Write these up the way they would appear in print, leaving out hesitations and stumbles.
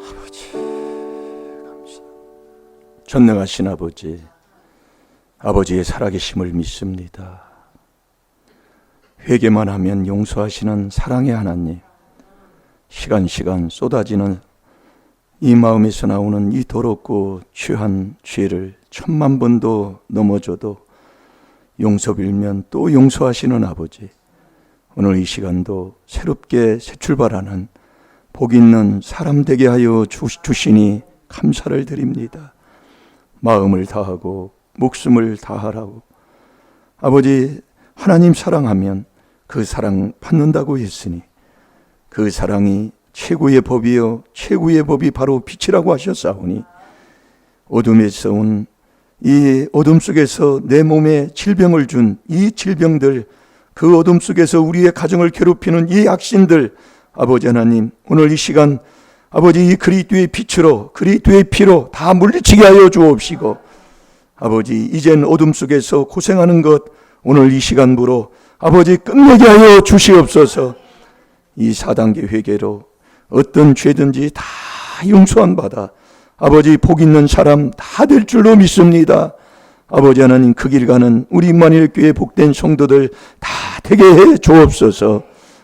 아버지, 전능하신 아버지, 아버지의 살아계심을 믿습니다. 회개만 하면 용서하시는 사랑의 하나님, 시간 쏟아지는 이 마음에서 나오는 이 더럽고 취한 죄를 10,000번도 넘어져도 용서 빌면 또 용서하시는 아버지, 오늘 이 시간도 새롭게 새 출발하는 복 있는 사람 되게 하여 주시니 감사를 드립니다. 마음을 다하고 목숨을 다하라고. 아버지, 하나님 사랑하면 그 사랑 받는다고 했으니 그 사랑이 최고의 법이요 최고의 법이 바로 빛이라고 하셨사오니, 어둠에서 온 이 어둠 속에서 내 몸에 질병을 준 이 질병들, 그 어둠 속에서 우리의 가정을 괴롭히는 이 악신들, 아버지 하나님, 오늘 이 시간 아버지 이 그리스도의 빛으로 그리스도의 피로 다 물리치게 하여 주옵시고, 아버지 이젠 어둠 속에서 고생하는 것 오늘 이 시간부로 아버지 끝내게 하여 주시옵소서. 이 4단계 회개로 어떤 죄든지 다 용서한 바다 아버지 복 있는 사람 다 될 줄로 믿습니다. 아버지 하나님, 그 길 가는 우리 임마누엘교회 복된 성도들 다 되게 해 주옵소서.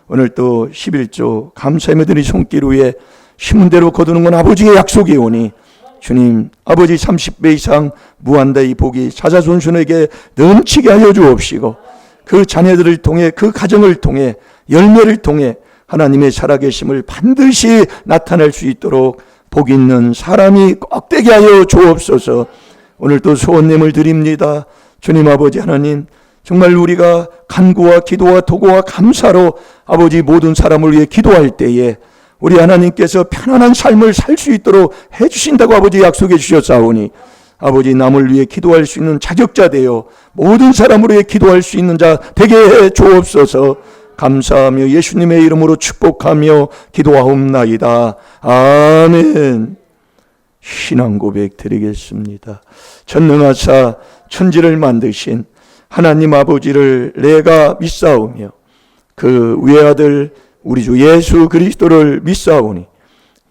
오늘 또 11조 감사의 메들이 손길 위에 심은 대로 거두는 건 아버지의 약속이 오니, 주님 아버지 30배 이상 무한대의 복이 사자손손에게 넘치게 하여 주옵시고, 그 자녀들을 통해 그 가정을 통해 열매를 통해 하나님의 살아계심을 반드시 나타낼 수 있도록 복 있는 사람이 꼭 되게 하여 주옵소서. 오늘 또 소원님을 드립니다. 주님 아버지 하나님, 정말 우리가 간구와 기도와 도구와 감사로 아버지 모든 사람을 위해 기도할 때에 우리 하나님께서 편안한 삶을 살 수 있도록 해주신다고 아버지 약속해 주셨사오니, 아버지 남을 위해 기도할 수 있는 자격자 되어 모든 사람을 위해 기도할 수 있는 자 되게 해 주옵소서. 감사하며 예수님의 이름으로 축복하며 기도하옵나이다. 아멘. 신앙 고백 드리겠습니다. 전능하사 천지를 만드신 하나님 아버지를 내가 믿사오며 그 외아들 우리 주 예수 그리스도를 믿사오니,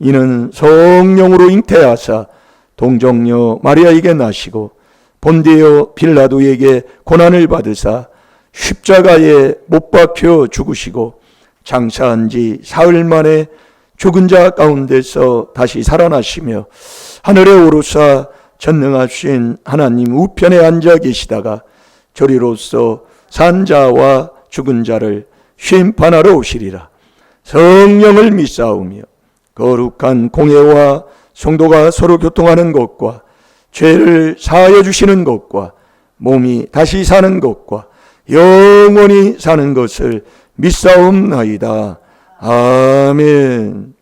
이는 성령으로 잉태하사 동정녀 마리아에게 나시고 본디오 빌라도에게 고난을 받으사 십자가에 못 박혀 죽으시고 장사한 지 사흘 만에 죽은 자 가운데서 다시 살아나시며 하늘에 오르사 전능하신 하나님 우편에 앉아 계시다가 저리로서 산 자와 죽은 자를 심판하러 오시리라. 성령을 믿사오며 거룩한 공예와 성도가 서로 교통하는 것과 죄를 사하여 주시는 것과 몸이 다시 사는 것과 영원히 사는 것을 믿사옵나이다. 아멘.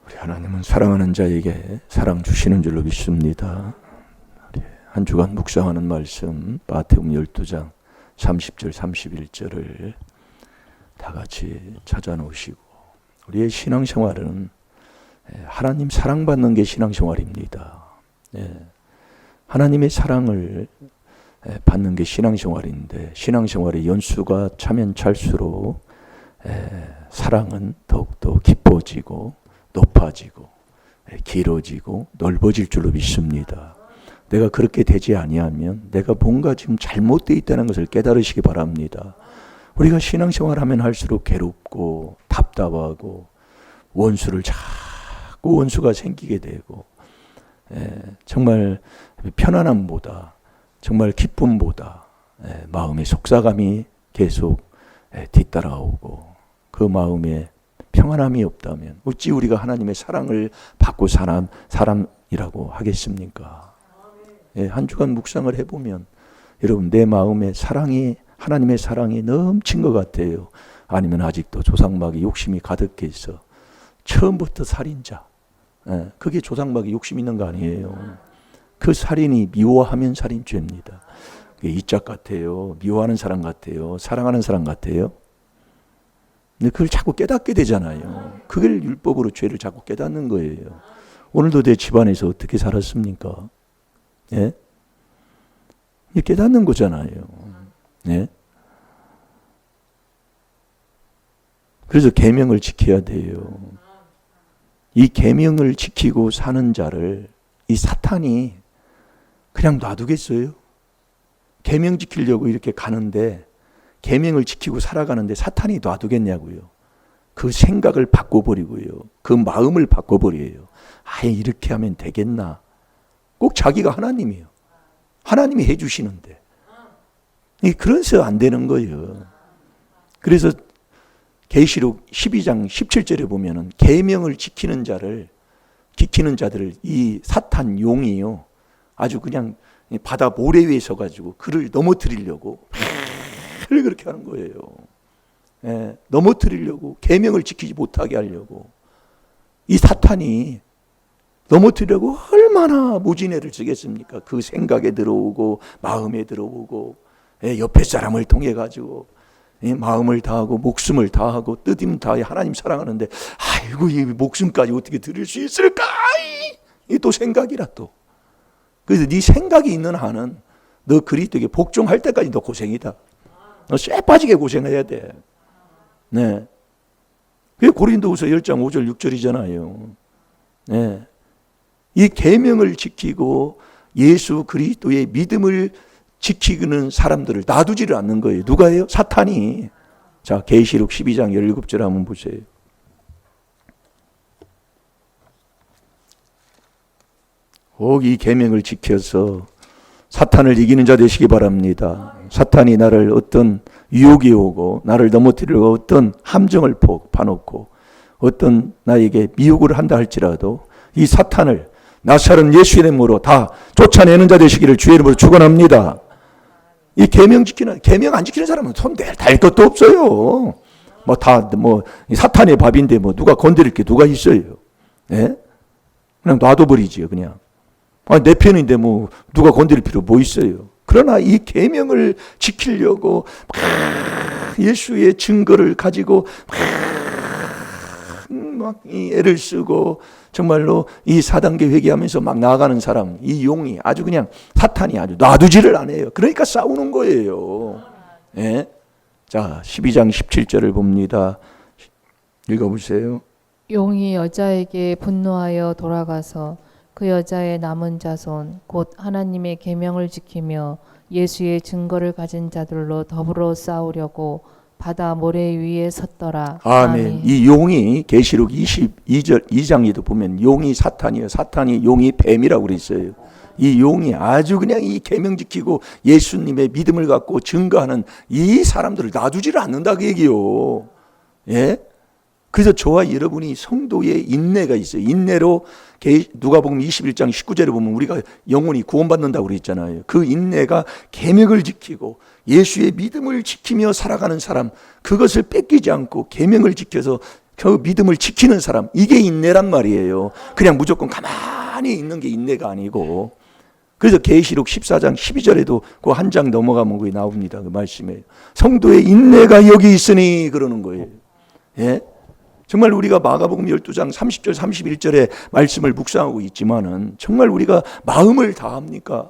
우리 하나님은 사랑하는 자에게 사랑 주시는 줄로 믿습니다. 한 주간 묵상하는 말씀 마태복음 12장 30절 31절을 다 같이 찾아놓으시고, 우리의 신앙생활은 하나님 사랑받는 게 신앙생활입니다. 하나님의 사랑을 받는 게 신앙생활인데, 신앙생활의 연수가 차면 찰수록 사랑은 더욱더 깊어지고 높아지고 길어지고 넓어질 줄로 믿습니다. 내가 그렇게 되지 아니하면 내가 뭔가 지금 잘못되어 있다는 것을 깨달으시기 바랍니다. 우리가 신앙생활하면 할수록 괴롭고 답답하고 자꾸 원수가 생기게 되고, 정말 편안함보다 정말 기쁨보다 마음의 속삭임이 계속 뒤따라오고, 그 마음에 평안함이 없다면 어찌 우리가 하나님의 사랑을 받고 사람이라고 하겠습니까? 한 주간 묵상을 해보면 여러분, 내 마음에 하나님의 사랑이 넘친 것 같아요? 아니면 아직도 조상마귀 욕심이 가득해서 처음부터 살인자, 그게 조상마귀 욕심 있는 거 아니에요? 그 살인이 미워하면 살인죄입니다. 이짝 같아요? 미워하는 사람 같아요? 사랑하는 사람 같아요? 근데 그걸 자꾸 깨닫게 되잖아요. 그걸 율법으로 죄를 자꾸 깨닫는 거예요. 오늘도 내 집안에서 어떻게 살았습니까? 예? 깨닫는 거잖아요. 예? 그래서 계명을 지켜야 돼요. 이 계명을 지키고 사는 자를 이 사탄이 그냥 놔두겠어요? 계명 지키려고 이렇게 가는데, 계명을 지키고 살아가는데 사탄이 놔두겠냐고요. 그 생각을 바꿔버리고요. 그 마음을 바꿔버려요. 아예 이렇게 하면 되겠나? 꼭 자기가 하나님이에요. 하나님이 해주시는데. 그래서 안 되는 거예요. 그래서 계시록 12장 17절에 보면은 계명을 지키는 자들을 이 사탄 용이요, 아주 그냥 바다 모래 위에 서가지고 그를 넘어뜨리려고 그렇게 하는 거예요. 예, 넘어뜨리려고, 계명을 지키지 못하게 하려고. 이 사탄이 넘어뜨리려고 얼마나 무진애를 쓰겠습니까? 그 생각에 들어오고 마음에 들어오고, 예, 옆에 사람을 통해 가지고 마음을 다하고 목숨을 다하고 뜻임 다해 하나님 사랑하는데, 아이고 이 목숨까지 어떻게 드릴 수 있을까? 이 또 생각이라 또. 그래서 네 생각이 있는 한은 너 그리스도에게 복종할 때까지 너 고생이다. 너 쇠 빠지게 고생해야 돼. 네. 그게 고린도후서 10장 5절 6절이잖아요. 네. 이 계명을 지키고 예수 그리스도의 믿음을 지키는 사람들을 놔두지를 않는 거예요. 누가 해요? 사탄이. 자, 계시록 12장 17절 한번 보세요. 꼭 이 계명을 지켜서 사탄을 이기는 자 되시기 바랍니다. 사탄이 나를 어떤 유혹이 오고 나를 넘어뜨리려고 어떤 함정을 파놓고 어떤 나에게 미혹을 한다 할지라도 이 사탄을 나사렛 예수의 이름으로 다 쫓아내는 자 되시기를 주의 이름으로 축원합니다. 이 계명 안 지키는 사람은 손 댈 것도 없어요. 사탄의 밥인데 누가 건드릴 게 누가 있어요? 예? 그냥 놔둬버리지요, 그냥. 내 편인데 누가 건드릴 필요 뭐 있어요? 그러나 이 계명을 지키려고 예수의 증거를 가지고 막 애를 쓰고 정말로 이 4단계 회개하면서 막 나아가는 사람, 이 용이 아주 그냥 사탄이 아주 놔두지를 않아요. 그러니까 싸우는 거예요. 예? 자, 12장 17절을 봅니다. 읽어보세요. 용이 여자에게 분노하여 돌아가서 그 여자의 남은 자손 곧 하나님의 계명을 지키며 예수의 증거를 가진 자들로 더불어 싸우려고 바다 모래 위에 섰더라. 아멘. 이 용이 계시록 22장에도 보면 용이 사탄이에요. 사탄이 용이 뱀이라고 그랬어요. 이 용이 아주 그냥 이 계명 지키고 예수님의 믿음을 갖고 증거하는 이 사람들을 놔두지를 않는다 그 얘기요. 예? 그래서 저와 여러분이 성도의 인내가 있어요. 인내로 누가복음 21장 19절에 보면 우리가 영혼이 구원받는다고 그랬잖아요. 그 인내가 계명을 지키고 예수의 믿음을 지키며 살아가는 사람, 그것을 뺏기지 않고 계명을 지켜서 그 믿음을 지키는 사람, 이게 인내란 말이에요. 그냥 무조건 가만히 있는 게 인내가 아니고. 그래서 계시록 14장 12절에도 그 한 장 넘어가면 그게 나옵니다. 그 말씀에 성도의 인내가 여기 있으니 그러는 거예요. 예? 정말 우리가 마가복음 12장 30절 31절의 말씀을 묵상하고 있지만은 정말 우리가 마음을 다합니까?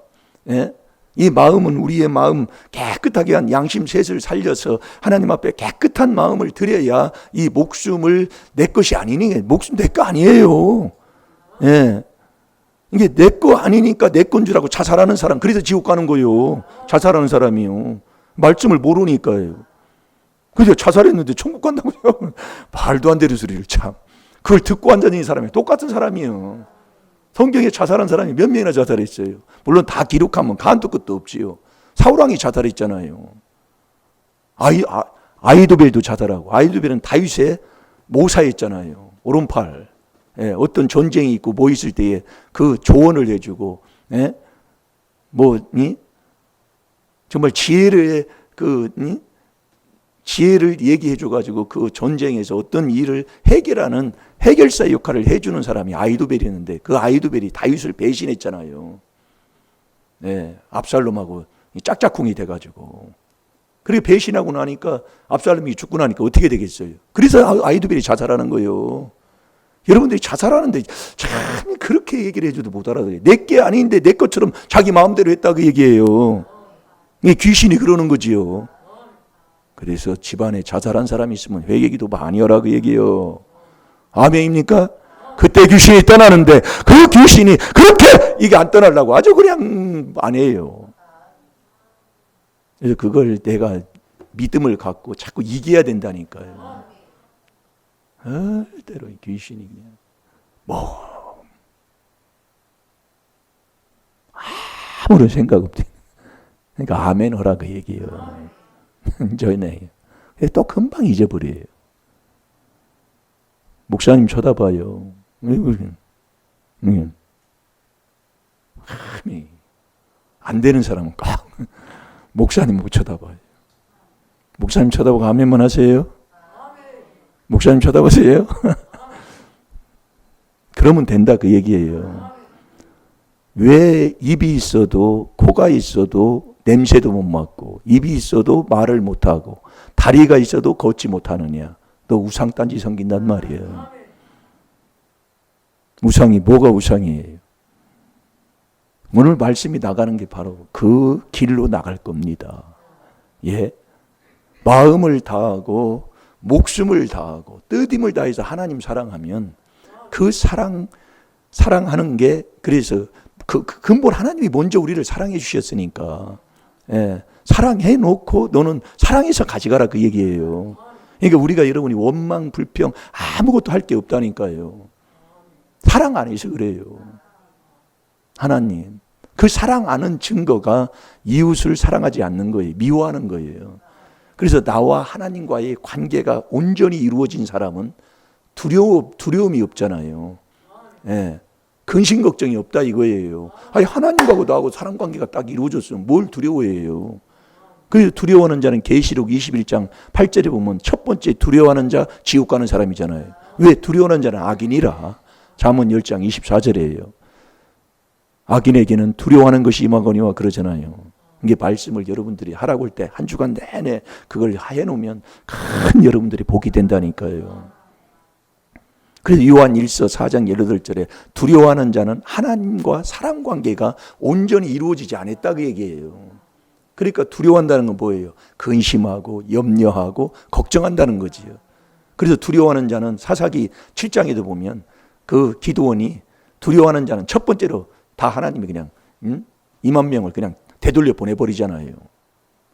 예? 이 마음은 우리의 마음 깨끗하게 한 양심 셋을 살려서 하나님 앞에 깨끗한 마음을 드려야 이 목숨을 내 것이 아니니, 목숨 내 거 아니에요. 예. 이게 내 거 아니니까 내 건 줄 알고 자살하는 사람, 그래서 지옥 가는 거예요. 자살하는 사람이요. 말씀을 모르니까요. 그래서 자살했는데 천국 간다고요? 말도 안 되는 소리를 참. 그걸 듣고 앉아있는 사람이 똑같은 사람이에요. 성경에 자살한 사람이 몇 명이나 자살했어요. 물론 다 기록하면 간도 끝도 없지요. 사울왕이 자살했잖아요. 아이도벨도 자살하고, 아이도벨은 다윗의 모사였잖아요. 오른팔. 예, 어떤 전쟁이 있고 뭐 있을 때에 그 조언을 해주고, 예? 정말 지혜를 얘기해줘가지고 그 전쟁에서 어떤 일을 해결하는 해결사 역할을 해주는 사람이 아이도벨이었는데, 그 아이도벨이 다윗을 배신했잖아요. 네, 압살롬하고 짝짝꿍이 돼가지고. 그리고 배신하고 나니까 압살롬이 죽고 나니까 어떻게 되겠어요? 그래서 아이도벨이 자살하는 거예요. 여러분들이 자살하는데 참 그렇게 얘기를 해줘도 못 알아들어요. 내게 아닌데 내 것처럼 자기 마음대로 했다 그 얘기예요. 귀신이 그러는 거지요. 그래서 집안에 자살한 사람이 있으면 회개기도 많이 하라 그 얘기예요. 아멘입니까? 그때 귀신이 떠나는데 그 귀신이 그렇게 이게 안 떠나려고 아주 그냥 안 해요. 그래서 그걸 내가 믿음을 갖고 자꾸 이겨야 된다니까요. 때로 귀신이 그냥 아무런 생각 없대. 그러니까 아멘 하라 그 얘기예요. 저희네 또 금방 잊어버려요. 목사님 쳐다봐요. 안 되는 사람은 꼭 목사님 못 쳐다봐요. 목사님 쳐다보고 아멘만 하세요? 목사님 쳐다보세요? 그러면 된다 그 얘기예요. 왜 입이 있어도 코가 있어도 냄새도 못 맡고 입이 있어도 말을 못하고 다리가 있어도 걷지 못하느냐. 너 우상단지 섬긴단 말이에요. 우상이 뭐가 우상이에요? 오늘 말씀이 나가는 게 바로 그 길로 나갈 겁니다. 예, 마음을 다하고 목숨을 다하고 뜻임을 다해서 하나님 사랑하면 그 사랑하는 게 그래서 그 근본 하나님이 먼저 우리를 사랑해 주셨으니까 예, 사랑해 놓고 너는 사랑해서 가져가라 그 얘기예요. 그러니까 우리가 여러분이 원망 불평 아무것도 할 게 없다니까요. 사랑 안 해서 그래요. 하나님 그 사랑 아는 증거가 이웃을 사랑하지 않는 거예요. 미워하는 거예요. 그래서 나와 하나님과의 관계가 온전히 이루어진 사람은 두려움이 없잖아요. 예. 근심 걱정이 없다 이거예요. 아니 하나님하고 나하고 사랑 관계가 딱 이루어졌으면 뭘 두려워해요. 그래서 두려워하는 자는 계시록 21장 8절에 보면 첫 번째 두려워하는 자 지옥 가는 사람이잖아요. 왜? 두려워하는 자는 악인이라. 잠언 10장 24절이에요. 악인에게는 두려워하는 것이 임하거니와 그러잖아요. 이게 말씀을 여러분들이 하라고 할 때 한 주간 내내 그걸 해놓으면 큰 여러분들이 복이 된다니까요. 그래서 요한 1서 4장 18절에 두려워하는 자는 하나님과 사랑 관계가 온전히 이루어지지 않았다 그 얘기예요. 그러니까 두려워한다는 건 뭐예요? 근심하고 염려하고 걱정한다는 거지요. 그래서 두려워하는 자는 사사기 7장에도 보면 그 기드온이 두려워하는 자는 첫 번째로 다 하나님이 그냥 2만 명을 그냥 되돌려 보내버리잖아요.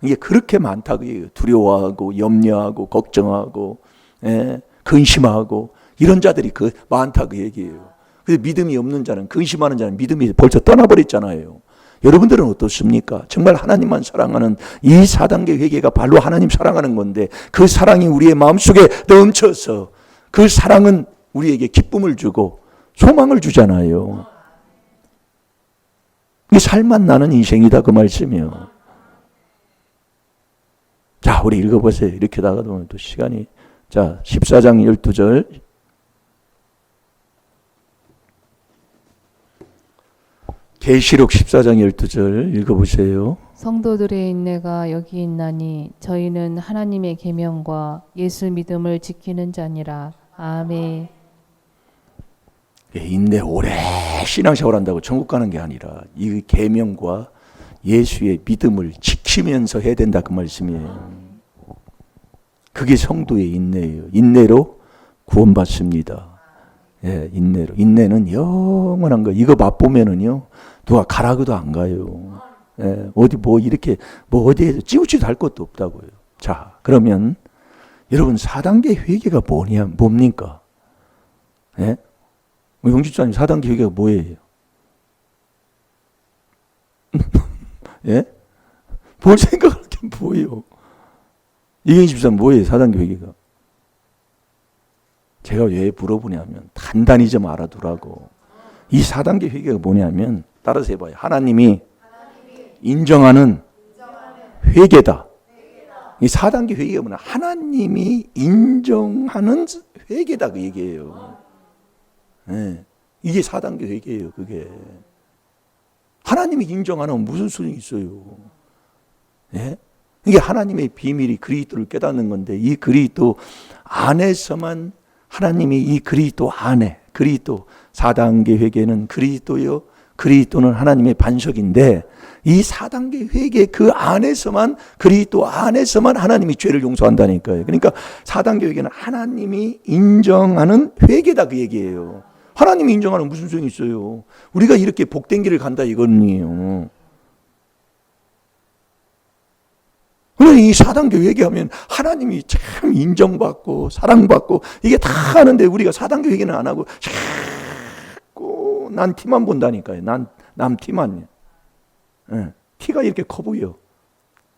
이게 그렇게 많다 그예요. 두려워하고 염려하고 걱정하고 근심하고 이런 자들이 그 많다 그 얘기예요. 그래서 믿음이 없는 자는 근심하는 자는 믿음이 벌써 떠나버렸잖아요. 여러분들은 어떻습니까? 정말 하나님만 사랑하는 이 4단계 회개가 바로 하나님 사랑하는 건데 그 사랑이 우리의 마음속에 넘쳐서 그 사랑은 우리에게 기쁨을 주고 소망을 주잖아요. 이게 살만 나는 인생이다 그 말씀이요. 자, 우리 읽어보세요. 이렇게 나가다 보면 또 시간이. 자, 14장 12절. 계시록 14장 12절 읽어보세요. 성도들의 인내가 여기 있나니 저희는 하나님의 계명과 예수 믿음을 지키는 자니라. 아멘. 인내 오래 신앙생활 한다고 천국 가는 게 아니라 이 계명과 예수의 믿음을 지키면서 해야 된다 그 말씀이에요. 그게 성도의 인내예요. 인내로 구원받습니다. 예, 인내로. 인내는 영원한 거. 이거 맛보면은요 누가 가라고도 안 가요. 예, 어디 뭐 이렇게 뭐 어디에서 찌우치도 할 것도 없다고요. 자, 그러면 여러분 4단계 회개가 뭡니까? 예? 용집사님 4단계 회개가 뭐예요? 예? 뭘 생각할 게 뭐예요? 이경희 집사님 뭐예요? 4단계 회개가? 제가 왜 물어보냐면 단단히 좀 알아두라고. 이 4단계 회개가 뭐냐면 따라서 해봐요. 하나님이 인정하는 회개다. 이 4단계 회개가 뭐냐? 하나님이 인정하는 회개다 그 얘기예요. 네. 이게 4단계 회개예요. 그게 하나님이 인정하는 무슨 소용이 있어요? 네? 이게 하나님의 비밀이 그리스도를 깨닫는 건데 이 그리스도 안에서만 하나님이 이 그리스도 안에 그리스도 4단계 회개는 그리스도요 그리스도는 하나님의 반석인데 이 4단계 회개 그 안에서만 그리스도 안에서만 하나님이 죄를 용서한다니까요. 그러니까 4단계 회개는 하나님이 인정하는 회개다 그 얘기예요. 하나님이 인정하는 무슨 소용이 있어요. 우리가 이렇게 복된 길을 간다 이거는요. 그러니 이 4단계 회개하면 하나님이 참 인정받고 사랑받고 이게 다 하는데 우리가 4단계 회개는 안 하고 자꾸 난 티만 본다니까요. 남 티만요. 예, 티가 이렇게 커 보여.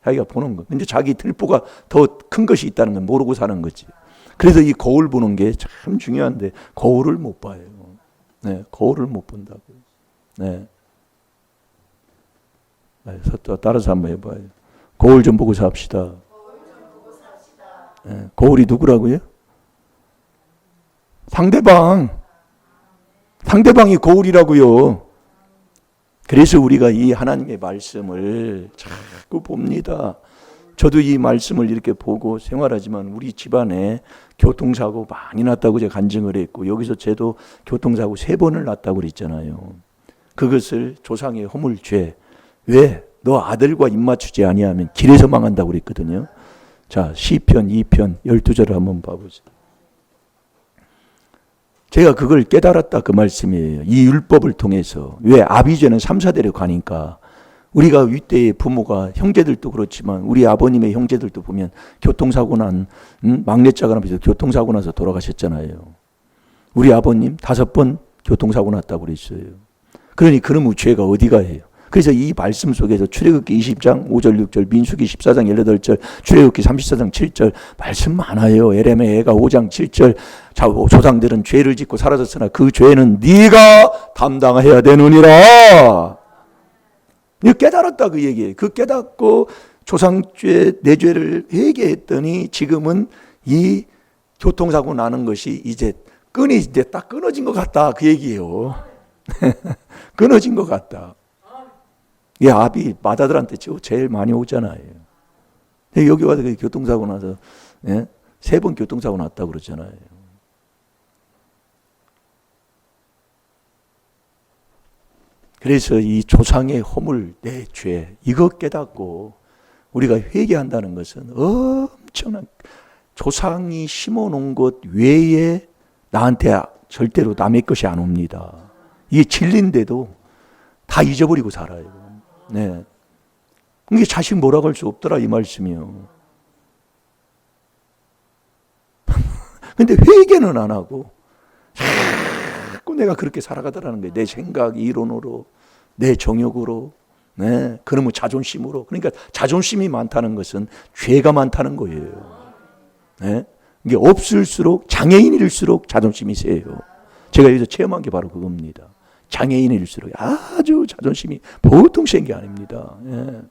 자기가 보는 거. 근데 자기 들보가 더 큰 것이 있다는 건 모르고 사는 거지. 그래서 이 거울 보는 게 참 중요한데 거울을 못 봐요. 네, 거울을 못 본다고. 네. 따라서 한번 해봐요. 거울 좀 보고 삽시다. 네, 거울이 누구라고요? 상대방이 거울이라고요. 그래서 우리가 이 하나님의 말씀을 자꾸 봅니다. 저도 이 말씀을 이렇게 보고 생활하지만 우리 집안에 교통사고 많이 났다고 제가 간증을 했고 여기서 저도 교통사고 3번을 났다고 그랬잖아요. 그것을 조상의 허물죄. 왜? 너 아들과 입맞추지 아니하면 길에서 망한다고 그랬거든요. 자, 시편 2편 12절을 한번 봐보세요. 제가 그걸 깨달았다 그 말씀이에요. 이 율법을 통해서. 왜? 아비죄는 3, 4대로 가니까. 우리가 윗대의 부모가 형제들도 그렇지만 우리 아버님의 형제들도 보면 교통사고 난 막내자가 나서 교통사고 나서 돌아가셨잖아요. 우리 아버님 5번 교통사고 났다고 그랬어요. 그러니 그놈의 죄가 어디가 해요? 그래서 이 말씀 속에서 출애굽기 20장 5절 6절 민수기 14장 18절 출애굽기 34장 7절 말씀 많아요. 에레미야가 5장 7절 조상들은 죄를 짓고 사라졌으나 그 죄는 네가 담당해야 되느니라. 이거 깨달았다 그 얘기예요. 그 깨닫고 조상죄 내 죄를 회개했더니 지금은 이 교통사고 나는 것이 이제 끈이 이제 딱 끊어진 것 같다 그 얘기예요. 끊어진 것 같다. 이 아비 마다들한테 제일 많이 오잖아요. 여기 와서 교통사고 나서 3번 교통사고 났다고 그러잖아요. 그래서 이 조상의 허물, 내 죄 이거 깨닫고 우리가 회개한다는 것은 엄청난 조상이 심어놓은 것 외에 나한테 절대로 남의 것이 안 옵니다. 이게 진리인데도 다 잊어버리고 살아요. 네. 이게 자식 뭐라고 할 수 없더라 이 말씀이요. 근데 회개는 안 하고 자꾸 내가 그렇게 살아가더라는 거예요. 내 생각, 이론으로, 내 정욕으로, 네, 그러면 자존심으로. 그러니까 자존심이 많다는 것은 죄가 많다는 거예요. 네? 이게 없을수록 장애인일수록 자존심이 세요. 제가 여기서 체험한 게 바로 그겁니다. 장애인일수록 아주 자존심이 보통 센 게 아닙니다. 예.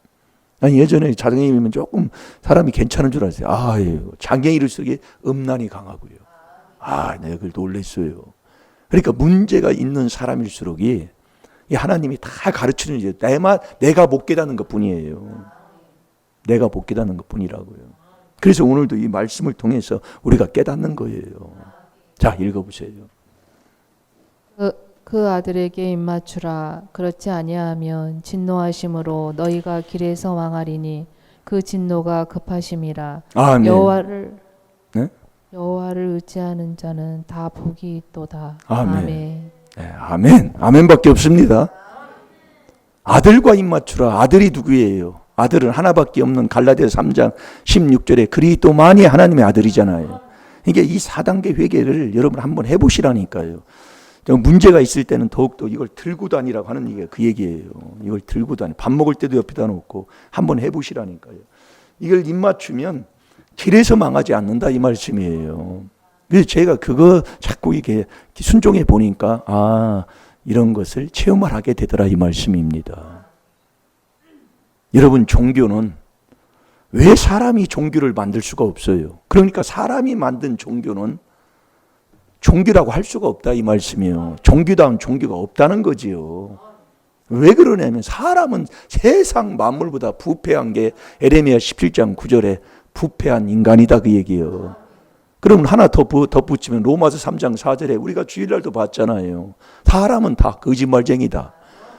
아니 예전에 장애인이면 조금 사람이 괜찮은 줄 알았어요. 아유, 장애인일수록 음란이 강하고요. 내가 그걸 놀랬어요. 그러니까 문제가 있는 사람일수록이 하나님이 다 가르치는 이제 내가 못 깨닫는 것뿐이에요. 내가 못 깨닫는 것뿐이라고요. 그래서 오늘도 이 말씀을 통해서 우리가 깨닫는 거예요. 자, 읽어보세요. 그 아들에게 입맞추라. 그렇지 아니하면 진노하심으로 너희가 길에서 망하리니 그 진노가 급하심이라. 아멘. 여호와를 의지하는 자는 다 복이 있도다. 아멘. 아멘. 네, 아멘. 아멘밖에 없습니다. 아들과 입맞추라. 아들이 누구예요? 아들은 하나밖에 없는 갈라디아서 3장 16절에 그리스도만이 하나님의 아들이잖아요. 이게 이 4단계 회개를 여러분 한번 해보시라니까요. 문제가 있을 때는 더욱더 이걸 들고 다니라고 하는 얘기가 그 얘기예요. 이걸 들고 다니. 밥 먹을 때도 옆에다 놓고 한번 해보시라니까요. 이걸 입맞추면 길에서 망하지 않는다 이 말씀이에요. 그래서 제가 그거 자꾸 이렇게 순종해 보니까 이런 것을 체험을 하게 되더라 이 말씀입니다. 여러분 종교는 왜 사람이 종교를 만들 수가 없어요? 그러니까 사람이 만든 종교는 종교라고 할 수가 없다 이 말씀이에요. 종교다운 종교가 없다는 거지요. 왜 그러냐면 사람은 세상 만물보다 부패한 게 에레미야 17장 9절에 부패한 인간이다 그 얘기예요. 그러면 하나 더 덧붙이면 로마서 3장 4절에 우리가 주일날도 봤잖아요. 사람은 다 거짓말쟁이다.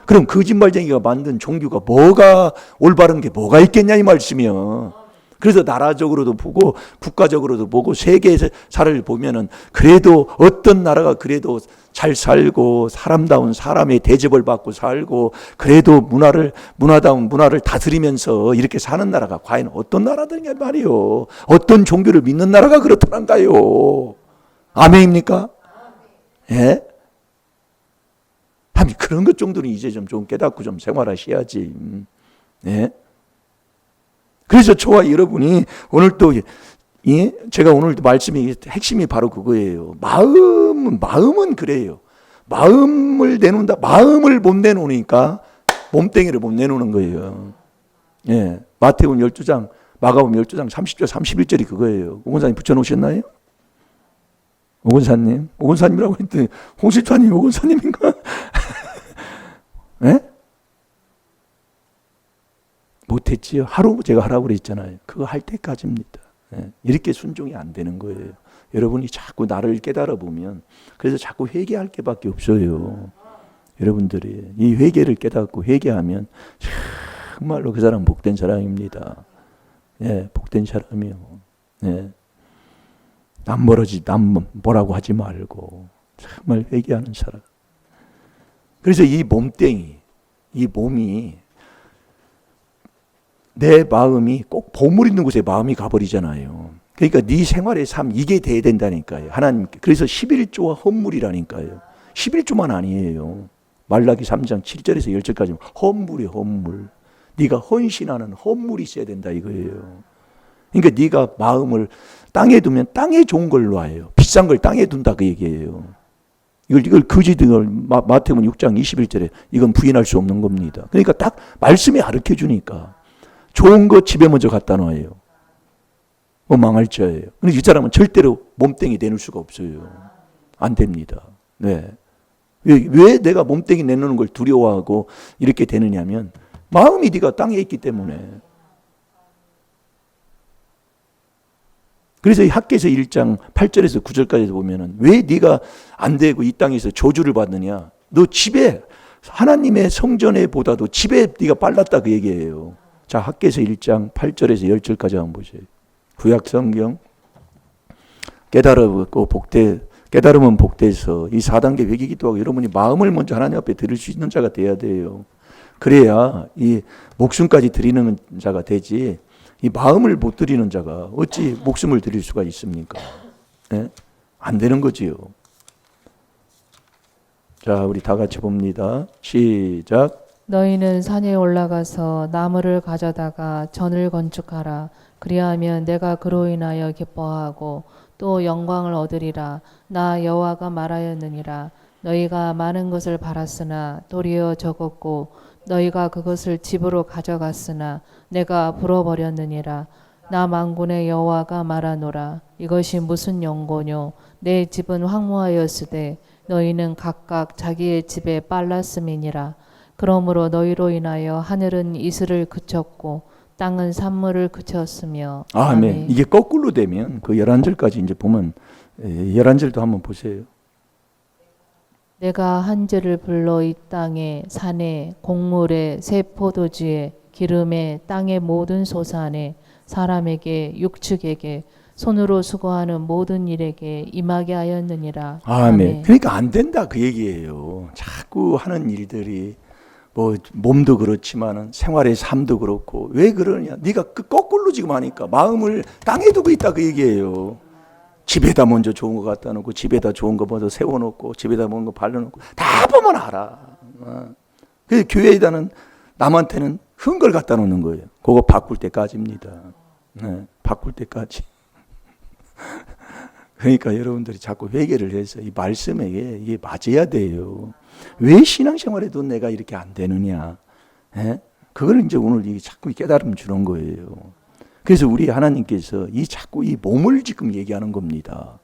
그럼 거짓말쟁이가 만든 종교가 뭐가 올바른 게 뭐가 있겠냐 이 말씀이요. 그래서 나라적으로도 보고 국가적으로도 보고 세계사를 보면은 그래도 어떤 나라가 그래도 잘 살고 사람다운 사람의 대접을 받고 살고 그래도 문화다운 문화를 다스리면서 이렇게 사는 나라가 과연 어떤 나라들이냐 말이요. 어떤 종교를 믿는 나라가 그렇더란가요. 아멘입니까? 예? 그런 것 정도는 이제 좀 깨닫고 좀 생활하셔야지. 예? 그래서 저와 여러분이 오늘 또 제가 오늘 말씀이 핵심이 바로 그거예요. 마음은 그래요. 마음을 내놓는다. 마음을 못 내놓으니까 몸뚱이를 못 내놓는 거예요. 예. 마태복음 12장, 마가복음 12장 30절 31절이 그거예요. 오건사님 붙여놓으셨나요? 오건사님이라고 했더니 홍실찬님 오건사님인가? 예? 못했지요. 제가 하라고 그랬잖아요. 그거 할 때까지입니다. 예. 이렇게 순종이 안 되는 거예요. 여러분이 자꾸 나를 깨달아 보면 그래서 자꾸 회개할 게밖에 없어요. 여러분들이 이 회개를 깨닫고 회개하면 정말로 그 사람 복된 사람입니다. 예, 복된 사람이요. 예. 남 뭐라고 하지 말고 정말 회개하는 사람. 그래서 이 몸뚱이, 이 몸이 내 마음이 꼭 보물 있는 곳에 마음이 가버리잖아요. 그러니까 네 생활의 삶 이게 돼야 된다니까요. 하나님께. 그래서 11조와 헌물이라니까요. 11조만 아니에요. 말라기 3장 7절에서 10절까지 헌물이에요. 헌물. 네가 헌신하는 헌물이 있어야 된다 이거예요. 그러니까 네가 마음을 땅에 두면 땅에 좋은 걸 놔요. 비싼 걸 땅에 둔다 그 얘기예요. 이걸 거짓을 마태복음 6장 21절에 이건 부인할 수 없는 겁니다. 그러니까 딱 말씀이 가르쳐 주니까 좋은 거 집에 먼저 갖다 놔요. 망할 자예요. 근데 이 사람은 절대로 몸뚱이 내놓을 수가 없어요. 안 됩니다. 네. 왜 내가 몸뚱이 내놓는 걸 두려워하고 이렇게 되느냐면 마음이 네가 땅에 있기 때문에. 그래서 이 학개서 1장 8절에서 9절까지 보면은 왜 네가 안 되고 이 땅에서 저주를 받느냐? 너 집에 하나님의 성전에 보다도 집에 네가 빨랐다 그 얘기예요. 자, 학개서 1장 8절에서 10절까지 한번 보세요. 구약 성경 깨달음은 복돼서 이 4단계 회개 기도하고 여러분이 마음을 먼저 하나님 앞에 드릴 수 있는 자가 돼야 돼요. 그래야 이 목숨까지 드리는 자가 되지 이 마음을 못 드리는 자가 어찌 목숨을 드릴 수가 있습니까? 네? 안 되는 거지요. 자, 우리 다 같이 봅니다. 시작. 너희는 산에 올라가서 나무를 가져다가 전을 건축하라. 그리하면 내가 그로 인하여 기뻐하고 또 영광을 얻으리라. 나 여호와가 말하였느니라. 너희가 많은 것을 바랐으나 도리어 적었고 너희가 그것을 집으로 가져갔으나 내가 불어버렸느니라. 나 만군의 여호와가 말하노라. 이것이 무슨 연고뇨? 내 집은 황무하였으되 너희는 각각 자기의 집에 빨랐음이니라. 그러므로 너희로 인하여 하늘은 이슬을 그쳤고 땅은 산물을 그쳤으며. 아멘. 이게 거꾸로 되면 그 11절까지 이제 보면 11절도 한번 보세요. 내가 한절을 불러 이 땅에 산에 곡물에 새 포도주에 기름에 땅의 모든 소산에 사람에게 육축에게 손으로 수고하는 모든 일에게 임하게 하였느니라. 아멘. 그러니까 안 된다 그 얘기예요. 자꾸 하는 일들이 뭐 몸도 그렇지만은 생활의 삶도 그렇고 왜 그러냐? 네가 그 거꾸로 지금 하니까 마음을 땅에 두고 있다 그 얘기예요. 집에다 먼저 좋은 거 갖다 놓고 집에다 좋은 거 먼저 세워놓고 집에다 먼저 발라놓고 다 보면 알아. 그래서 교회에다는 남한테는 흔 걸 갖다 놓는 거예요. 그거 바꿀 때까지입니다. 네, 바꿀 때까지. 그러니까 여러분들이 자꾸 회개를 해서 이 말씀에 이게 맞아야 돼요. 왜 신앙생활에도 내가 이렇게 안 되느냐? 예? 그걸 이제 오늘 자꾸 깨달음 주는 거예요. 그래서 우리 하나님께서 자꾸 이 몸을 지금 얘기하는 겁니다.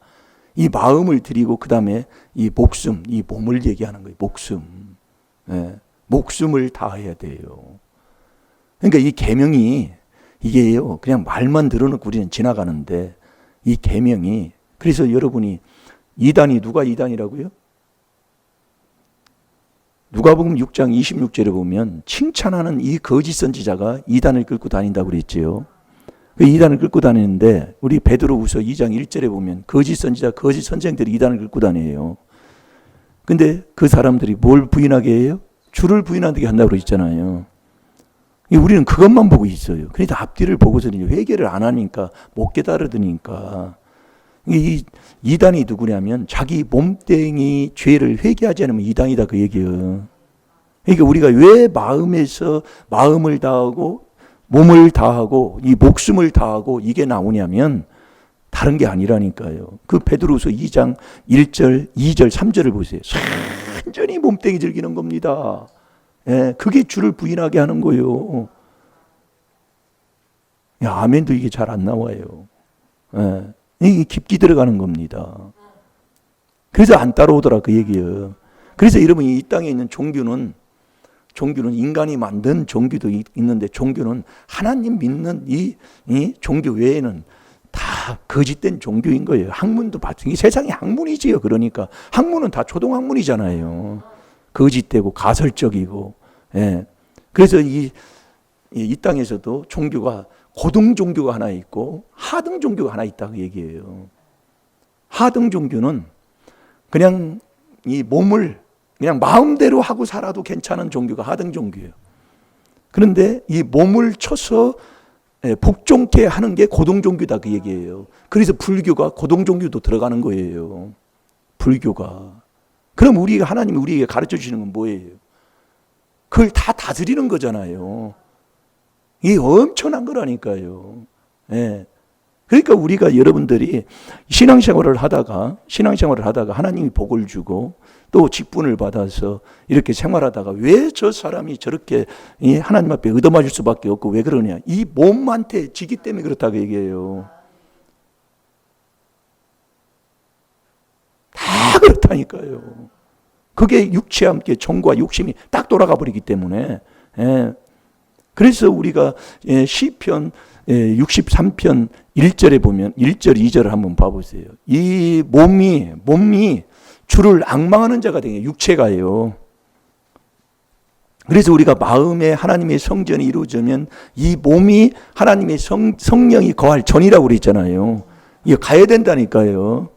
이 마음을 드리고 그 다음에 이 목숨, 이 몸을 얘기하는 거예요. 목숨. 예? 목숨을 다해야 돼요. 그러니까 이 계명이 이게요. 그냥 말만 들어놓고 우리는 지나가는데 이 계명이 그래서 여러분이 이단이 누가 이단이라고요? 누가복음 6장 26절에 보면 칭찬하는 이 거짓 선지자가 이단을 끌고 다닌다고 그랬지요. 그 이단을 끌고 다니는데 우리 베드로후서 2장 1절에 보면 거짓 선지자, 거짓 선생들이 이단을 끌고 다녀요. 근데 그 사람들이 뭘 부인하게 해요? 주를 부인하게 한다고 그랬잖아요. 우리는 그것만 보고 있어요. 그러니까 앞뒤를 보고서는 회개를 안 하니까 못 깨달으니까. 이 이단이 누구냐면 자기 몸뚱이 죄를 회개하지 않으면 이단이다 그 얘기예요. 그러니까 우리가 왜 마음에서 마음을 다하고 몸을 다하고 이 목숨을 다하고 이게 나오냐면 다른 게 아니라니까요. 그 베드로후서 2장 1절, 2절, 3절을 보세요. 완전히 몸뚱이 즐기는 겁니다. 예, 그게 주를 부인하게 하는 거예요. 야, 아멘도 이게 잘 안 나와요. 예, 이게 깊게 들어가는 겁니다. 그래서 안 따라오더라 그 얘기예요. 그래서 여러분 이 땅에 있는 종교는 인간이 만든 종교도 있는데 종교는 하나님 믿는 이 종교 외에는 다 거짓된 종교인 거예요. 학문도 봤더니 세상이 학문이지요. 그러니까 학문은 다 초등학문이잖아요. 거짓되고 가설적이고. 예. 그래서 이 땅에서도 종교가 고등 종교가 하나 있고 하등 종교가 하나 있다고 얘기해요. 하등 종교는 그냥 이 몸을 그냥 마음대로 하고 살아도 괜찮은 종교가 하등 종교예요. 그런데 이 몸을 쳐서 복종케 하는 게 고등 종교다 그 얘기예요. 그래서 불교가 고등 종교도 들어가는 거예요. 불교가. 그럼 하나님이 우리에게 가르쳐 주시는 건 뭐예요? 그걸 다 다스리는 거잖아요. 이게 엄청난 거라니까요. 예. 그러니까 우리가 여러분들이 신앙생활을 하다가 하나님이 복을 주고 또 직분을 받아서 이렇게 생활하다가 왜 저 사람이 저렇게 하나님 앞에 얻어맞을 수밖에 없고 왜 그러냐? 이 몸한테 지기 때문에 그렇다고 얘기해요. 다 그렇다니까요. 그게 육체와 함께 정과 욕심이 딱 돌아가 버리기 때문에. 예. 그래서 우리가 시편 63편 1절에 보면 1절 2절을 한번 봐보세요. 이 몸이 주를 앙망하는 자가 되게 육체가요. 그래서 우리가 마음에 하나님의 성전이 이루어지면 이 몸이 하나님의 성령이 거할 전이라고 그랬잖아요. 이게 가야 된다니까요.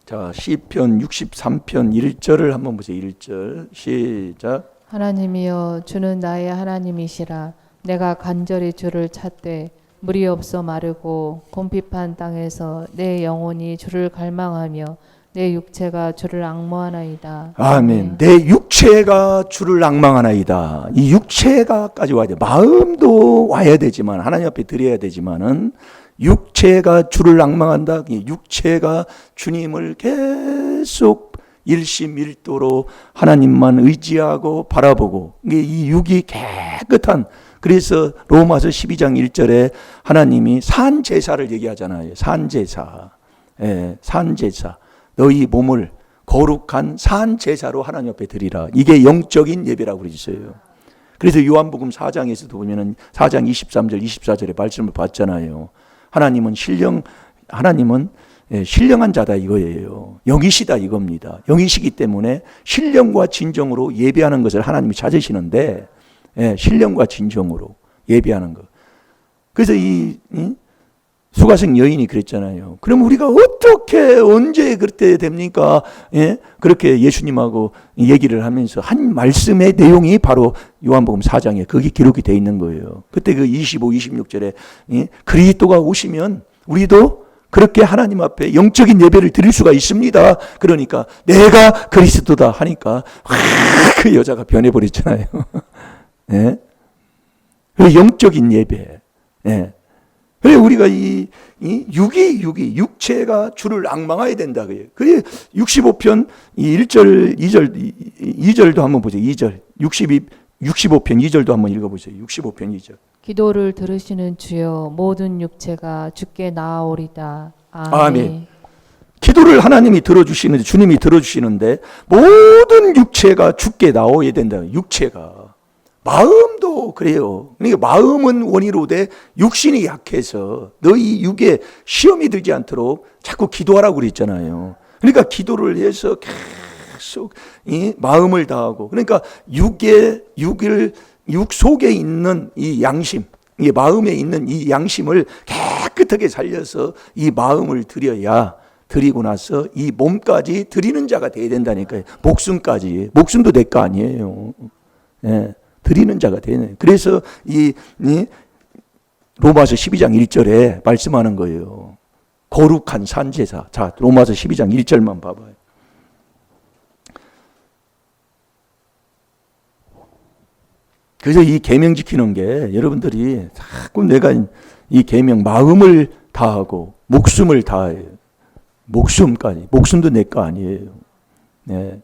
자, 시편 63편 1절을 한번 보세요. 1절 시작. 하나님이여 주는 나의 하나님이시라. 내가 간절히 주를 찾되 물이 없어 마르고 곰핍한 땅에서 내 영혼이 주를 갈망하며 내 육체가 주를 앙모하나이다. 아멘. 내 육체가 주를 앙망하나이다. 이 육체가까지 와야 돼. 마음도 와야 되지만 하나님 앞에 드려야 되지만은 육체가 주를 앙망한다. 육체가 주님을 계속 일심일도로 하나님만 의지하고 바라보고 이 육이 깨끗한. 그래서 로마서 12장 1절에 하나님이 산제사를 얘기하잖아요. 산제사. 예, 산제사. 너희 몸을 거룩한 산제사로 하나님 앞에 드리라. 이게 영적인 예배라고 그러셨어요. 그래서 요한복음 4장에서도 보면은 4장 23절 24절의 말씀을 봤잖아요. 하나님은 신령한 자다 이거예요. 영이시다 이겁니다. 영이시기 때문에 신령과 진정으로 예배하는 것을 하나님이 찾으시는데, 신령과 진정으로 예배하는 것. 그래서 수가성 여인이 그랬잖아요. 그럼 우리가 어떻게 언제 그렇게 됩니까? 그렇게 예수님하고 얘기를 하면서 한 말씀의 내용이 바로 요한복음 4장에 거기 기록이 되어 있는 거예요. 그때 그 25, 26절에 그리스도가 오시면 우리도 그렇게 하나님 앞에 영적인 예배를 드릴 수가 있습니다. 그러니까 내가 그리스도다 하니까 그 여자가 변해버렸잖아요. 그 영적인 예배. 그래 우리가 이 육체가 주를 앙망해야 된다 그래요. 그게 65편 1절 2절도 한번 보세요. 2절 65편 2절도 한번 읽어보세요. 65편 2절. 기도를 들으시는 주여 모든 육체가 주께 나아오리다. 아멘. 아멘. 기도를 하나님이 들어주시는데 주님이 들어주시는데 모든 육체가 주께 나오야 된다. 육체가. 마음도 그래요. 그러니까 마음은 원이로되 육신이 약해서 너희 육에 시험이 들지 않도록 자꾸 기도하라고 그랬잖아요. 그러니까 기도를 해서 계속 이 마음을 다하고, 그러니까 육 속에 있는 이 양심, 이 마음에 있는 이 양심을 깨끗하게 살려서 이 마음을 드리고 나서 이 몸까지 드리는 자가 돼야 된다니까요. 목숨도 내 거 아니에요. 예, 드리는 자가 되네. 그래서 이 로마서 12장 1절에 말씀하는 거예요. 거룩한 산제사. 자, 로마서 12장 1절만 봐봐요. 그래서 이 계명 지키는 게 여러분들이 자꾸 내가 이 계명 마음을 다하고 목숨을 다해요. 목숨도 내 거 아니에요. 네.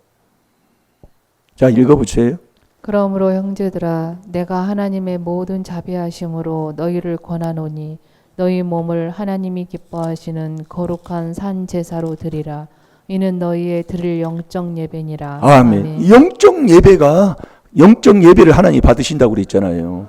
자, 읽어보세요. 그러므로 형제들아 내가 하나님의 모든 자비하심으로 너희를 권하노니 너희 몸을 하나님이 기뻐하시는 거룩한 산 제사로 드리라. 이는 너희의 드릴 영적 예배니라. 아멘. 영적 예배를 하나님이 받으신다고 그랬잖아요.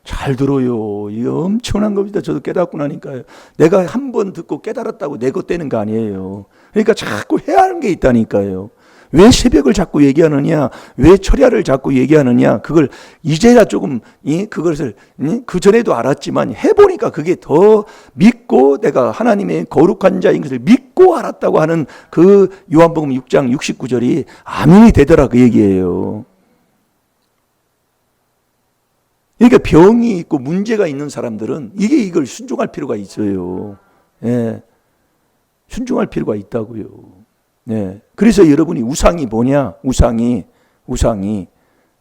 잘 들어요. 이게 엄청난 겁니다. 저도 깨닫고 나니까요. 내가 한 번 듣고 깨달았다고 내 것 되는 거 아니에요. 그러니까 자꾸 해야 하는 게 있다니까요. 왜 새벽을 자꾸 얘기하느냐, 왜 철야를 자꾸 얘기하느냐, 그걸 이제야 조금 그것을 그 전에도 알았지만 해보니까 그게 더 믿고 내가 하나님의 거룩한 자인 것을 믿고 알았다고 하는 그 요한복음 6장 69절이 아멘이 되더라, 그 얘기예요. 그러니까 병이 있고 문제가 있는 사람들은 이걸 순종할 필요가 있어요. 예, 순종할 필요가 있다고요. 네. 그래서 여러분이 우상이 뭐냐? 우상이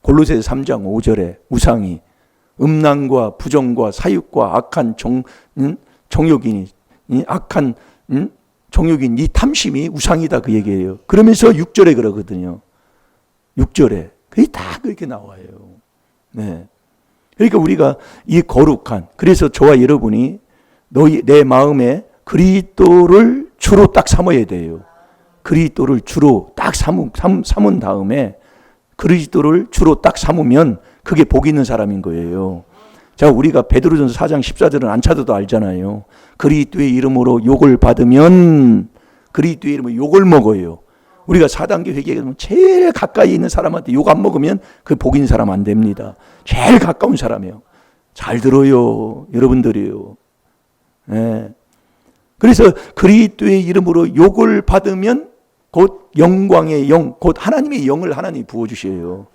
골로새서 3장 5절에 우상이 음란과 부정과 사육과 악한 정욕이니 악한 정욕인 이 탐심이 우상이다, 그 얘기예요. 그러면서 6절에 그러거든요. 6절에 그게 다 그렇게 나와요. 네. 그러니까 우리가 이 거룩한, 그래서 저와 여러분이 내 마음에 그리스도를 주로 딱 삼아야 돼요. 그리스도를 주로 딱 삼은 다음에 그리스도를 주로 딱 삼으면 그게 복 있는 사람인 거예요. 자, 우리가 베드로전서 4장 14절은 안 찾아도 알잖아요. 그리스도의 이름으로 욕을 받으면 그리스도의 이름으로 욕을 먹어요. 우리가 4단계 회개하면 제일 가까이 있는 사람한테 욕 안 먹으면 그 복 있는 사람 안 됩니다. 제일 가까운 사람이에요. 잘 들어요, 여러분들이요. 네. 그래서 그리스도의 이름으로 욕을 받으면 곧 영광의 영, 곧 하나님의 영을 하나님이 부어주셔요.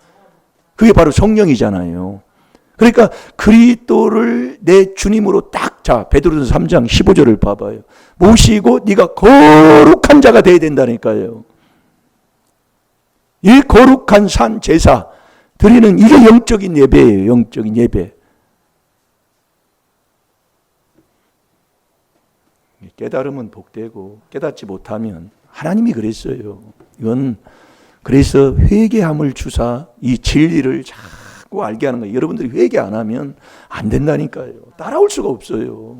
그게 바로 성령이잖아요. 그러니까 그리스도를 내 주님으로 딱, 자, 베드로전서 3장 15절을 봐봐요. 모시고 네가 거룩한 자가 돼야 된다니까요. 이 거룩한 산 제사 드리는 이게 영적인 예배예요. 영적인 예배. 깨달으면 복되고 깨닫지 못하면, 하나님이 그랬어요. 이건 그래서 회개함을 주사 이 진리를 자꾸 알게 하는 거예요. 여러분들이 회개 안 하면 안 된다니까요. 따라올 수가 없어요.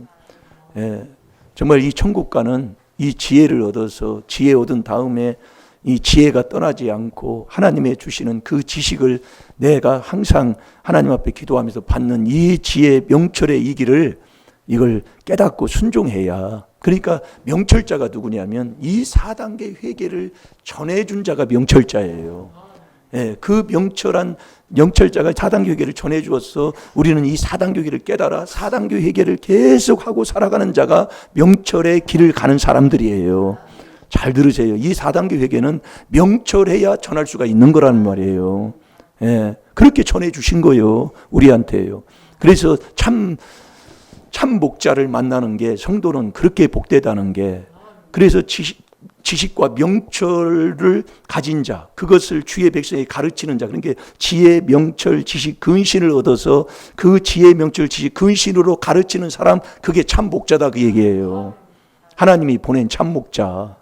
예, 정말 이 천국 가는 이 지혜를 얻어서 지혜 얻은 다음에 이 지혜가 떠나지 않고 하나님의 주시는 그 지식을 내가 항상 하나님 앞에 기도하면서 받는 이 지혜 명철의 이 길을 이걸 깨닫고 순종해야. 그러니까 명철자가 누구냐면 이 4단계 회개를 전해준 자가 명철자예요. 예, 그 명철자가 4단계 회개를 전해주었어. 우리는 이 4단계 회개를 깨달아 4단계 회개를 계속하고 살아가는 자가 명철의 길을 가는 사람들이에요. 잘 들으세요. 이 4단계 회개는 명철해야 전할 수가 있는 거라는 말이에요. 예, 그렇게 전해주신 거예요, 우리한테요. 그래서 참 목자를 만나는 게, 성도는 그렇게 복되다는 게, 그래서 지식과 명철을 가진 자, 그것을 주의 백성에게 가르치는 자, 그러니까 지혜, 명철, 지식, 근신을 얻어서 그 지혜, 명철, 지식, 근신으로 가르치는 사람, 그게 참 목자다, 그 얘기예요. 하나님이 보낸 참 목자.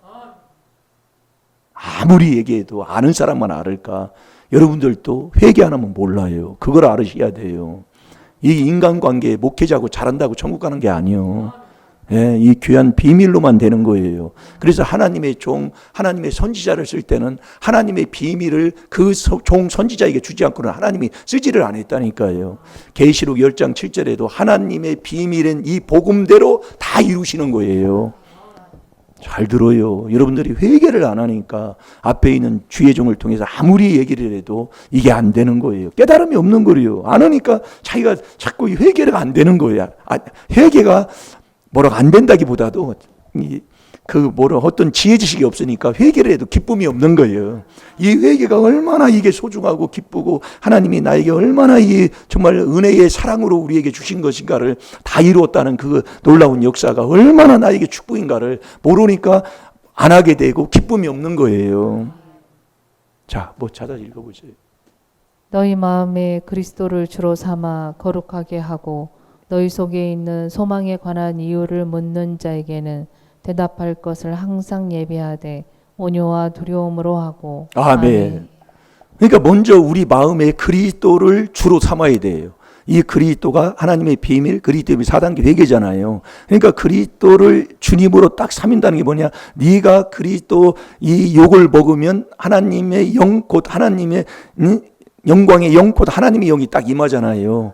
아무리 얘기해도 아는 사람만 알을까? 여러분들도 회개 안 하면 몰라요. 그걸 알으셔야 돼요. 이 인간관계에 목회자고 잘한다고 천국 가는 게 아니에요. 예, 이 귀한 비밀로만 되는 거예요. 그래서 하나님의 종, 하나님의 선지자를 쓸 때는 하나님의 비밀을 그 종 선지자에게 주지 않고는 하나님이 쓰지를 않았다니까요. 계시록 10장 7절에도 하나님의 비밀은 이 복음대로 다 이루시는 거예요. 잘 들어요. 여러분들이 회개를 안 하니까 앞에 있는 주의 종을 통해서 아무리 얘기를 해도 이게 안 되는 거예요. 깨달음이 없는 거예요. 안 하니까 자기가 자꾸 회개가 안 되는 거예요. 회개가 뭐라고 안 된다기보다도 어떤 지혜 지식이 없으니까 회개를 해도 기쁨이 없는 거예요. 이 회개가 얼마나 이게 소중하고 기쁘고 하나님이 나에게 얼마나 이 정말 은혜의 사랑으로 우리에게 주신 것인가를 다 이루었다는 그 놀라운 역사가 얼마나 나에게 축복인가를 모르니까 안 하게 되고 기쁨이 없는 거예요. 자, 찾아 읽어보세요. 너희 마음에 그리스도를 주로 삼아 거룩하게 하고 너희 속에 있는 소망에 관한 이유를 묻는 자에게는 대답할 것을 항상 예비하되 온유와 두려움으로 하고. 아멘. 그러니까 먼저 우리 마음에 그리스도를 주로 삼아야 돼요. 이 그리스도가 하나님의 비밀, 그리스도의 4단계 회개잖아요. 그러니까 그리스도를 주님으로 딱 삼인다는 게 뭐냐? 네가 그리스도 이 욕을 먹으면 하나님의 영, 곧 하나님의 영광의 영, 곧 하나님의 영이 딱 임하잖아요.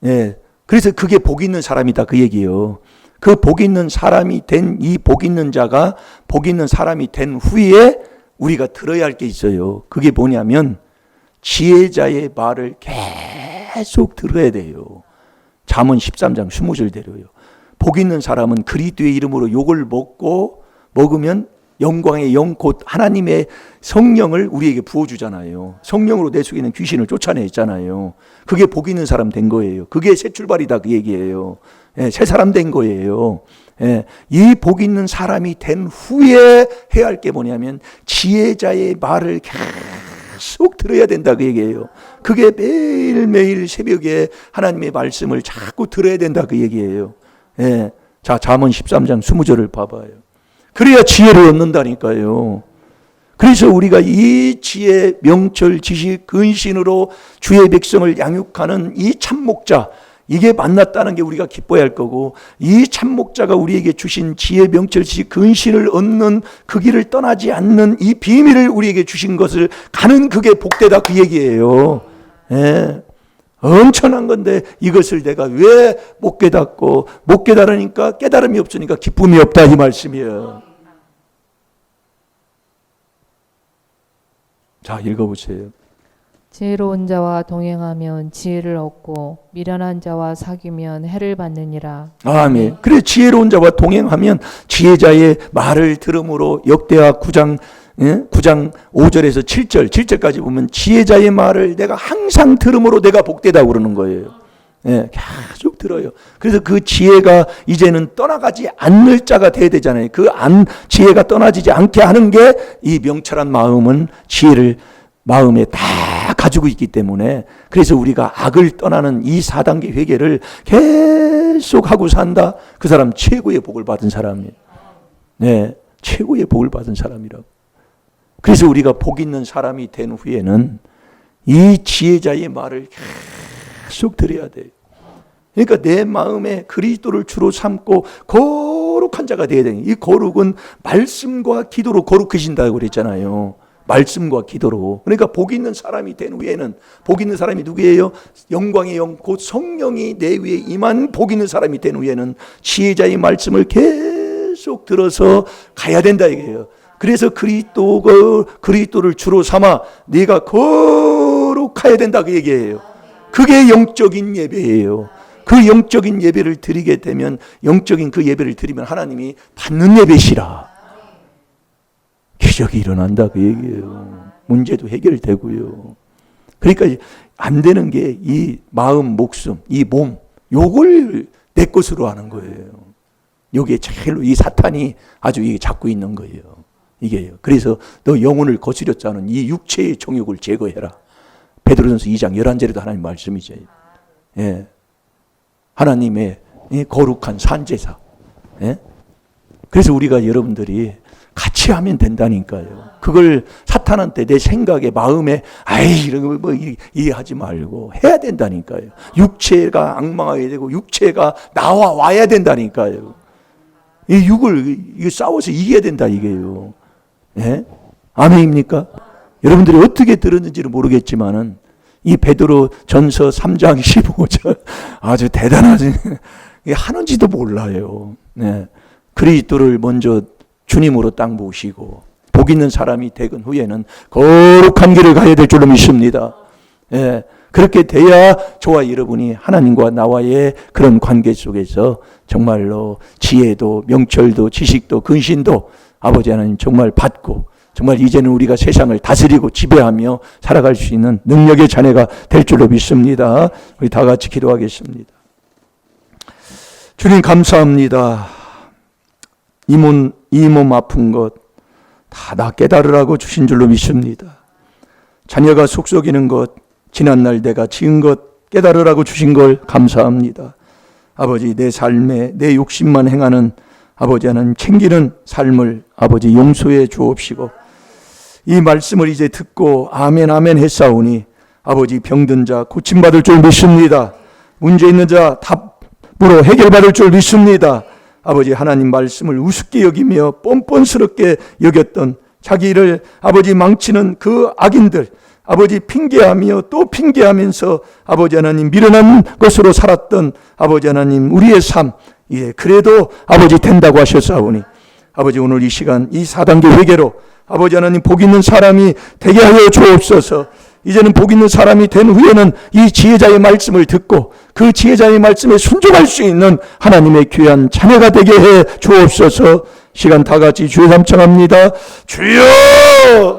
예. 그래서 그게 복 있는 사람이다 그 얘기예요. 그 복 있는 사람이 된 이 복 있는 자가 복 있는 사람이 된 후에 우리가 들어야 할 게 있어요. 그게 뭐냐면 지혜자의 말을 계속 들어야 돼요. 잠언 13장 20절대로요. 복 있는 사람은 그리스도의 이름으로 욕을 먹으면 영광의 영 곧 하나님의 성령을 우리에게 부어주잖아요. 성령으로 내 속에 있는 귀신을 쫓아냈잖아요. 그게 복 있는 사람 된 거예요. 그게 새 출발이다 그 얘기예요. 예, 새 사람 된 거예요. 예, 이 복 있는 사람이 된 후에 해야 할 게 뭐냐면 지혜자의 말을 계속 들어야 된다 그 얘기예요. 그게 매일매일 새벽에 하나님의 말씀을 자꾸 들어야 된다 그 얘기예요. 예, 자, 잠언 13장 20절을 봐봐요. 그래야 지혜를 얻는다니까요. 그래서 우리가 이 지혜, 명철, 지식, 근신으로 주의 백성을 양육하는 이 참목자, 이게 만났다는 게 우리가 기뻐야 할 거고, 이 참목자가 우리에게 주신 지혜, 명철, 지식, 근신을 얻는 그 길을 떠나지 않는 이 비밀을 우리에게 주신 것을 가는 그게 복되다 그 얘기예요. 예. 엄청난 건데 이것을 내가 왜 못 깨닫고 못 깨달으니까 깨달음이 없으니까 기쁨이 없다 이 말씀이에요. 자, 읽어보세요. 지혜로운 자와 동행하면 지혜를 얻고 미련한 자와 사귀면 해를 받느니라. 아멘. 그래 지혜로운 자와 동행하면 지혜자의 말을 들음으로 역대하 9장 5절에서 7절까지 보면 지혜자의 말을 내가 항상 들음으로 내가 복되다고 그러는 거예요. 예, 계속 들어요. 그래서 그 지혜가 이제는 떠나가지 않을 자가 돼야 되잖아요. 지혜가 떠나지지 않게 하는 게 이 명철한 마음은 지혜를 마음에 다 가지고 있기 때문에 그래서 우리가 악을 떠나는 이 4단계 회개를 계속 하고 산다. 그 사람 최고의 복을 받은 사람이에요. 네, 최고의 복을 받은 사람이라고. 그래서 우리가 복 있는 사람이 된 후에는 이 지혜자의 말을 계속 들어야 돼요. 그러니까 내 마음에 그리스도를 주로 삼고 거룩한 자가 되어야 돼요. 이 거룩은 말씀과 기도로 거룩해진다고 그랬잖아요. 말씀과 기도로. 그러니까 복 있는 사람이 된 후에는 복 있는 사람이 누구예요? 영광의 영, 곧 성령이 내 위에 임한 복 있는 사람이 된 후에는 지혜자의 말씀을 계속 들어서 가야 된다 이거예요. 그래서 그리스도를 주로 삼아 네가 거룩해야 된다 그 얘기예요. 그게 영적인 예배예요. 그 영적인 예배를 드리게 되면 영적인 그 예배를 드리면 하나님이 받는 예배시라. 기적이 일어난다 그 얘기예요. 문제도 해결되고요. 그러니까 안 되는 게 이 마음, 목숨, 이 몸, 요걸 내 것으로 하는 거예요. 요게 제일로 이 사탄이 아주 이게 잡고 있는 거예요. 이게요. 그래서 너 영혼을 거스렸지 않은 이 육체의 정욕을 제거해라. 베드로전서 2장 11절에도 하나님 말씀이죠. 예. 하나님의 거룩한 산제사. 예? 그래서 우리가 여러분들이 같이 하면 된다니까요. 그걸 사탄한테 내 생각에 마음에 이런 거 이해하지 말고 해야 된다니까요. 육체가 악망하게 되고 육체가 나와 와야 된다니까요. 이 육을 싸워서 이겨야 된다 이게요. 예? 아멘입니까? 여러분들이 어떻게 들었는지는 모르겠지만은 이 베드로 전서 3장 15절 아주 대단하지 하는지도 몰라요. 네. 그리스도를 먼저 주님으로 딱 모시고 복 있는 사람이 되건 후에는 거룩한 길을 가야 될 줄로 믿습니다. 예, 그렇게 돼야 저와 여러분이 하나님과 나와의 그런 관계 속에서 정말로 지혜도 명철도 지식도 근신도 아버지 하나님 정말 받고 정말 이제는 우리가 세상을 다스리고 지배하며 살아갈 수 있는 능력의 자녀가 될 줄로 믿습니다. 우리 다 같이 기도하겠습니다. 주님 감사합니다. 이 몸 아픈 것 다 나 깨달으라고 주신 줄로 믿습니다. 자녀가 속썩이는 것, 지난날 내가 지은 것 깨달으라고 주신 걸 감사합니다. 아버지 내 삶에 내 욕심만 행하는 아버지 하나님 챙기는 삶을 아버지 용서해 주옵시고 이 말씀을 이제 듣고 아멘 아멘 했사오니 아버지 병든 자 고침받을 줄 믿습니다. 문제 있는 자 답으로 해결받을 줄 믿습니다. 아버지 하나님 말씀을 우습게 여기며 뻔뻔스럽게 여겼던 자기를 아버지 망치는 그 악인들 아버지 핑계하며 또 핑계하면서 아버지 하나님 미련한 것으로 살았던 아버지 하나님 우리의 삶 예, 그래도 아버지 된다고 하셨사오니 아버지 오늘 이 시간 이 4단계 회개로 아버지 하나님 복 있는 사람이 되게 하여 주옵소서. 이제는 복 있는 사람이 된 후에는 이 지혜자의 말씀을 듣고 그 지혜자의 말씀에 순종할 수 있는 하나님의 귀한 자녀가 되게 해 주옵소서. 시간 다 같이 주여 삼청합니다. 주여!